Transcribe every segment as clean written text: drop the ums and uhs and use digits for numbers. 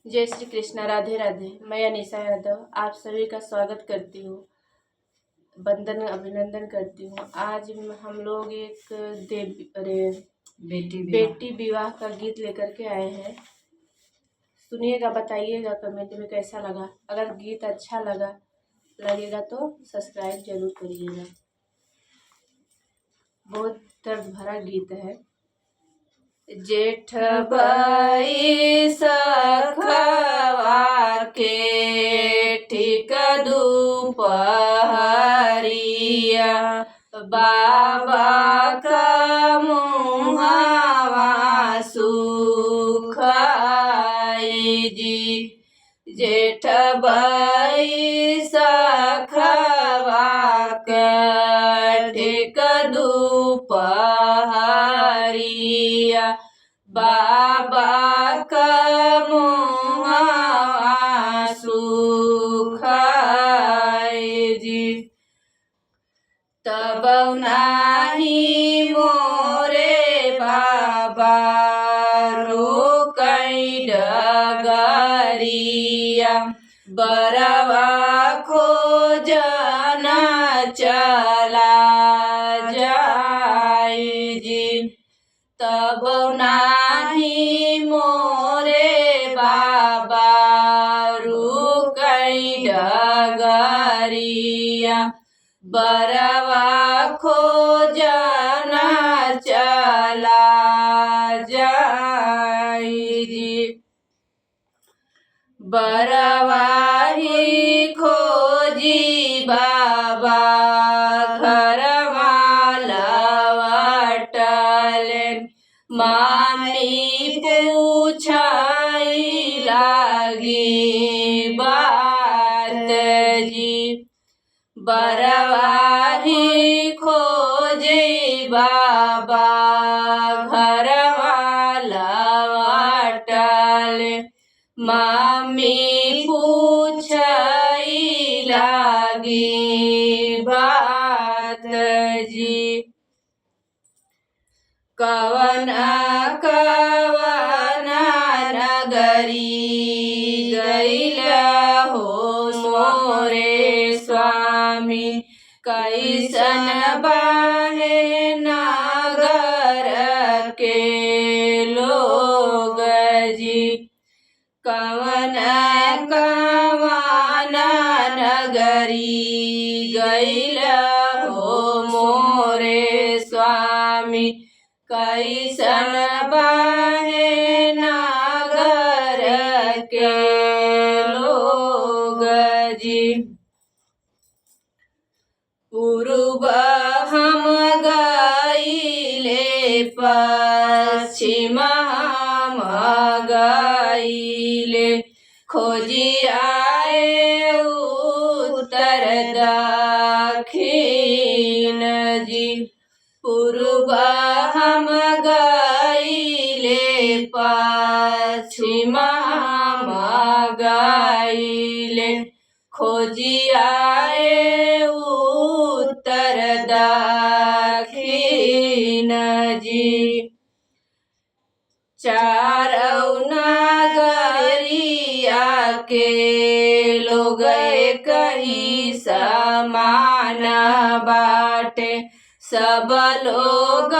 जय श्री कृष्णा। राधे राधे। मैं अनीसा यादव आप सभी का स्वागत करती हूँ, वंदन अभिनंदन करती हूँ। आज हम लोग एक बेटी विवाह का गीत लेकर के आए हैं। सुनिएगा, बताइएगा कमेंट में कैसा लगा। अगर गीत अच्छा लगेगा तो सब्सक्राइब जरूर करिएगा। बहुत दर्द भरा गीत है। जेठ बाई सखवा के ठीक दुपहरिया, बाबा का मुहावा सुखाई जी। जेठ बाई सखवा के ठीक दुपहरिया, बाबा का मुहावा सुखाई जी। तब नाही मोरे बाबा रोकई डगरिया, बरवा खोजना चला जाई जी। तब नाही मोरे बाबा रुकई डगरिया, बरवा खोजना चला जाई जी। बरवा ही खोजी बाबा घरवा लवटलेन, मामी पूछाई लागी बात जी। बरवा ही खोजी बाबा घरवा लवटलेन, मामी पूछाई लागी बात जी। कवना कवना नगरी गैला हो मोरे स्वामी, कैसन बाहे नगर के लोग जी। कवना कवना नगरी गैला हो मोरे स्वामी, कैसन बाहे नगर के लोग जी। पूर्व हम गईले पश्चिम हम गईले, खोजी आए उत्तर दक्षिण जी। पूर्व हम गईले पश्चिम हम गईले, खोजी आए उत्तर दक्षिण जी। चारौ नगरिया के लोग कहीं समान बाटे, सब लोग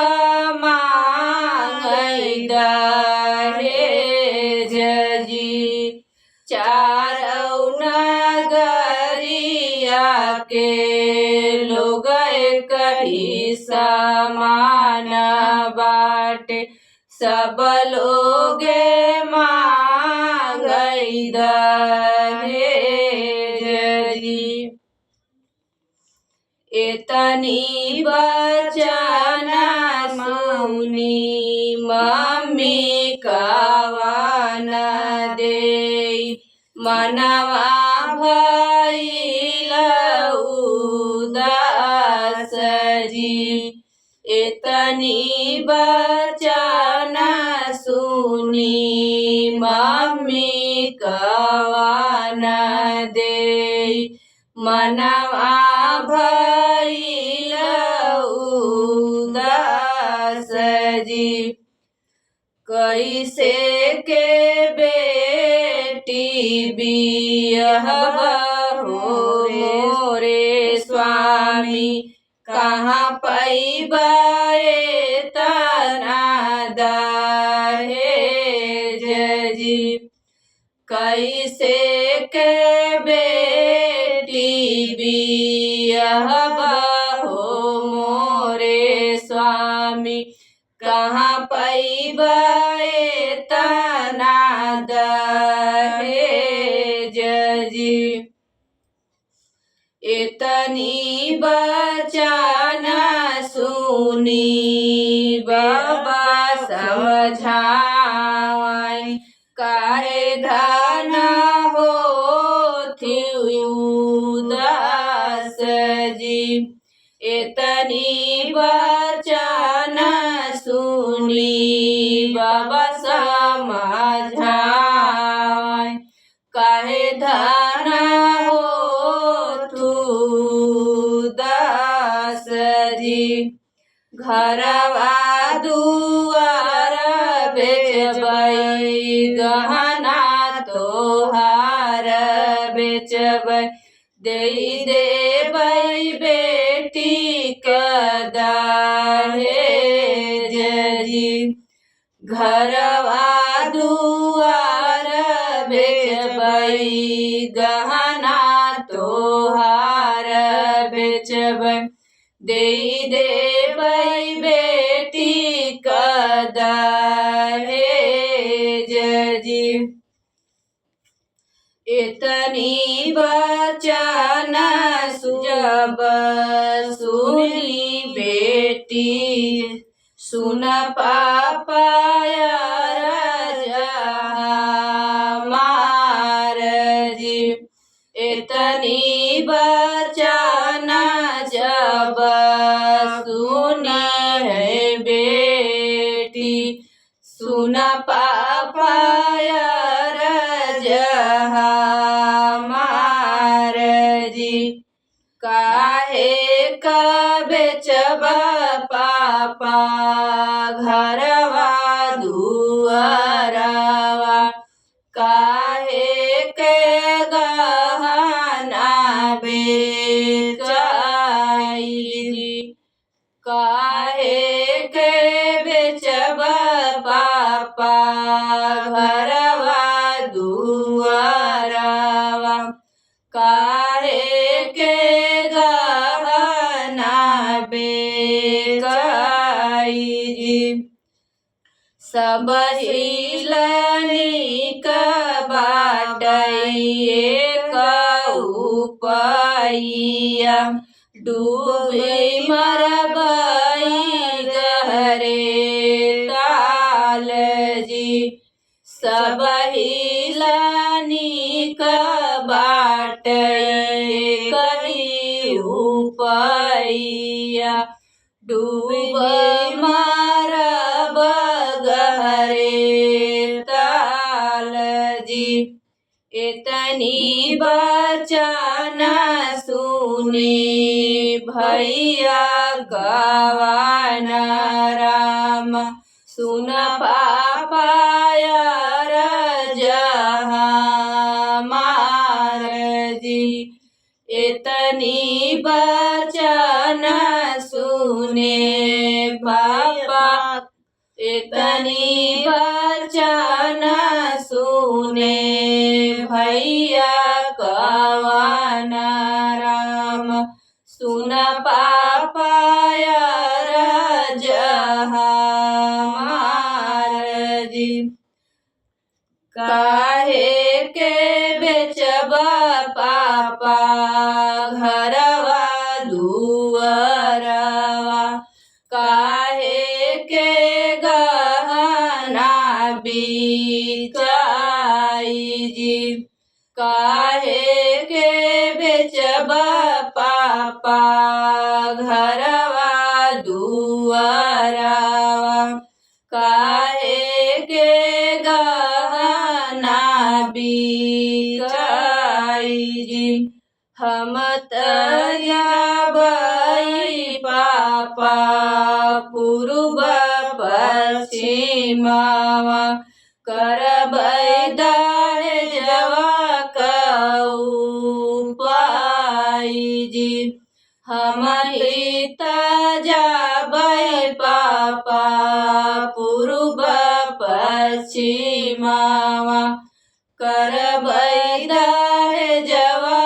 मांगई दहेज जी। चारौ नगरिया के लोग कहीं समान बाटे, सब लोग मांगई दहेज जी। एतनी बचना सुनी मम्मी कवन देई, मनवा भइल उदास जी। एतनी बचना सुनी मम्मी कवन देई, मनवा भइल उदास जी। कैसे के बेटी बियहबहो मोरे स्वामी कहाँ पैबा एतना दहेज जी। कैसे के बेटी बियहबहो मोरे स्वामी कहाँ पैबा एतना दहेज जी। इतनी बचन सुनी बाबा समझाई काहे धन होथि उदास जी। इतनी बचन सुनी बाबा समझाई काहे धन होथु उदास जी। घरवा दुआर बेचबै गहना तोहार बेचबै देई देबै बेटी के दहेज जी। घरवा दुआर बेचबै गहना तोहार बेचबै देई देबै बेटी के दहेज जी। इतनी बचन जब सुनी बेटी सुन पापा मार जी। इतनी बचन जब सुनी है बेटी सुन पापा मार जी। काहे का बेचबा पापा घरवा दुआरवा काहे के गहना बेचाई। काहे के बेचबा पापा घरवा दुआरवा काहे के गहना बेचाई जी। सब हिलनिक बाटइए उपैया डूबे मरबई गहरे काल जी। सब हिलनिक बाटइए उपैया डूबे मरब गहरे ताल जी। इतनी बचन सुनी भैया गवन राम सुन पापा मार जी। इतनी बचन सुने पापा इतनी बचन सुने भैया कवन राम सुन पापा मार जी। काहे के बेचबा पापा घरवा दुआरवा काहे के गहना बिचाई जी। काहे के बेचबा पापा घरवा दुआरवा काहे के गहना बिचाई जी। हम तयाबई पापा पूर्व पश्चिमवा करबै दहेजवा उपाय जी। हम जाबै पापा पूर्व पश्चिमावा, करबै दहेजवा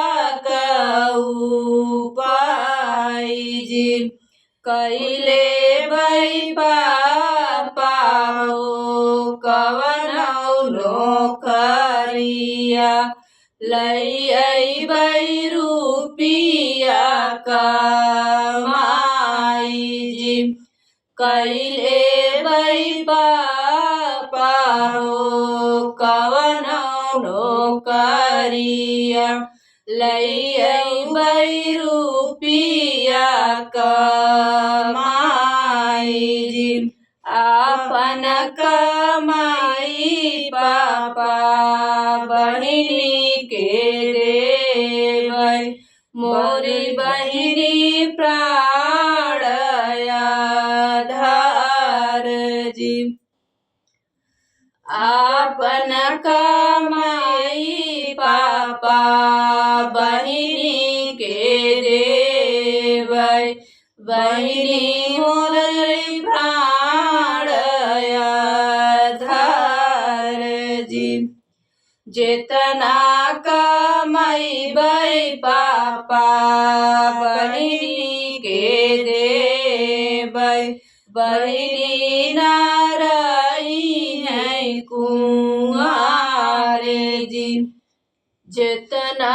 उपाय जी। कैले बै पापा हो कवनौ नौकरिया, लैबै रुपिया कमाई जी। कैले बै पापा हो कवनौ नौकरिया, लैबै रुपिया कमाई जी। आपन कमाई पापा बहिनी के देबै, मोरी बहिनी प्राण आधार जी। आपन कमाई पापा बहिनी के देबै, बहिनी मोरी प्राण आधार जी। जेतना कमैबै पापा बहिनी के देबै, बहिनी ना रही है कुंवार जी। जेतना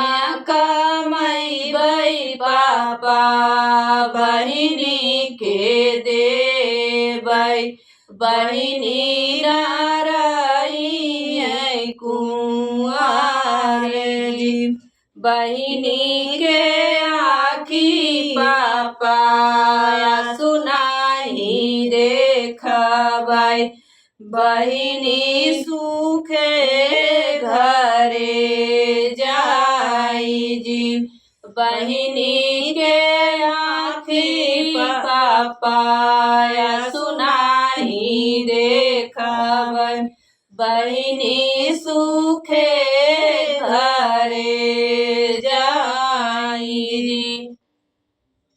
कमैबै पापा बहिनी के देबै, बहिनी ना रही है कुंवार जी। बहिनी के आँखी पापा सुनाही देखबै, बहिनी सुखे घरे जाई जी। बहिनी के आँखी पापा सुनाही देखबै, बहिनी सुखे घरे